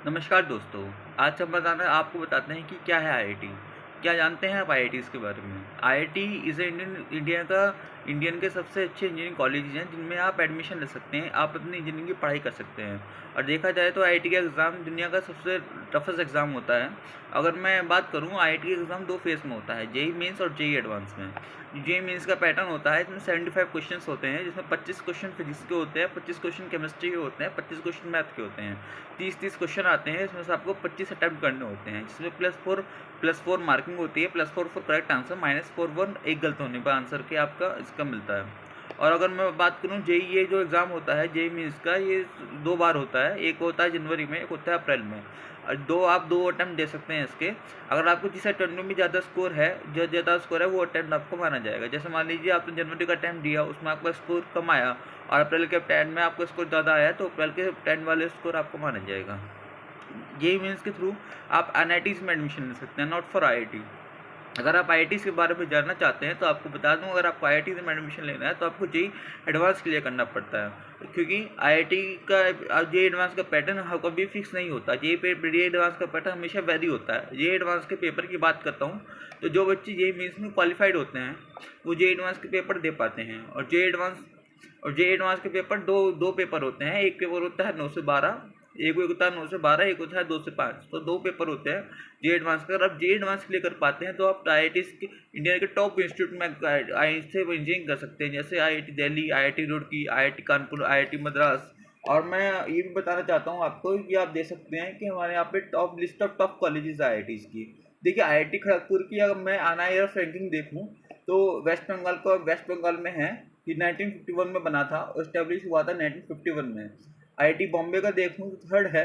नमस्कार दोस्तों। आज हम आपको बताते हैं कि क्या है आईआईटी। क्या जानते हैं आप आईआईटीज़ के बारे में? आईआईटी इज़ इंडियन के सबसे अच्छे इंजीनियरिंग कॉलेजेस हैं जिनमें आप एडमिशन ले सकते हैं, आप अपनी इंजीनियरिंग की पढ़ाई कर सकते हैं। और देखा जाए तो आईआईटी का एग्ज़ाम दुनिया का सबसे टफेस्ट एग्ज़ाम होता है। अगर मैं बात करूँ, आईआईटी का एग्ज़ाम 2 फेज़ में होता है, जेईई मेंस और जेईई एडवांस में। जेईई मेंस का पैटर्न होता है, इसमें 75 क्वेश्चंस होते हैं, जिसमें 25 क्वेश्चन फिजिक्स के होते हैं, 25 क्वेश्चन केमिस्ट्री के होते हैं, 25 क्वेश्चन मैथ के होते हैं। 30-30 क्वेश्चन आते हैं, इसमें से आपको 25 अटेम्प्ट करने होते हैं, जिसमें +4 मार्किंग होती है, +4 फॉर करेक्ट आंसर, -4 एक गलत होने पर आंसर के आपका इसका मिलता है। और अगर मैं बात करूँ जेईई, ये जो एग्ज़ाम होता है जेईई मीन्स का, ये 2 बार होता है, एक होता है जनवरी में, एक होता है अप्रैल में। और 2 अटेम्प्ट दे सकते हैं इसके। अगर आपको जिस अटेम्प्ट में ज़्यादा स्कोर है, जो ज़्यादा स्कोर है वो अटेम्प्ट आपको माना जाएगा। जैसे मान लीजिए आपने जनवरी का अटेम्प्ट दिया, उसमें आपका स्कोर कम आया और अप्रैल के अटेम्प्ट में आपका स्कोर ज़्यादा आया, तो अप्रैल के अटेम्प्ट वाले स्कोर आपको माना जाएगा। जेईई मेंस के थ्रू आप एनआईटीज़ में एडमिशन ले सकते हैं, नॉट फॉर आईआईटी। अगर आप आईआईटीज़ के बारे में जानना चाहते हैं तो आपको बता दूं, अगर आपको आईआईटीज़ में एडमिशन लेना है तो आपको जेईई एडवांस क्लियर करना पड़ता है, क्योंकि आईआईटी का जेईई एडवांस का पैटर्न कभी फिक्स नहीं होता। जेईई एडवांस का पैटर्न हमेशा वैरी होता है। जेईई एडवांस के पेपर की बात करता हूँ, तो जो बच्चे जेईई मेंस में क्वालिफाइड होते हैं वो जेईई एडवांस के पेपर दे पाते हैं। और जेईई एडवांस के पेपर दो पेपर होते हैं। एक पेपर होता है 9 से 12, एक होता है 9 से 12, एक होता है 2 से 5। तो 2 पेपर होते हैं जेईई एडवांस का। अगर आप जेईई एडवांस क्लियर कर पाते हैं तो आप आईआईटी के इंडिया के टॉप इंस्टीट्यूट में आई से इंजीनियरिंग कर सकते हैं, जैसे IIT Delhi, IIT Roorkee, IIT Kanpur, IIT Madras. और मैं ये भी बताना चाहता हूँ आपको कि आप देख सकते हैं कि हमारे यहाँ पे top list of top colleges IITs की। देखिए, आईआईटी खड़गपुर की अगर मैं आना ईयर रैंकिंग देखूँ तो वेस्ट बंगाल में है, कि 1951 में बना था और इस्टेब्लिश हुआ था 1951 में। आईआईटी बॉम्बे का देखूँ तो थर्ड है।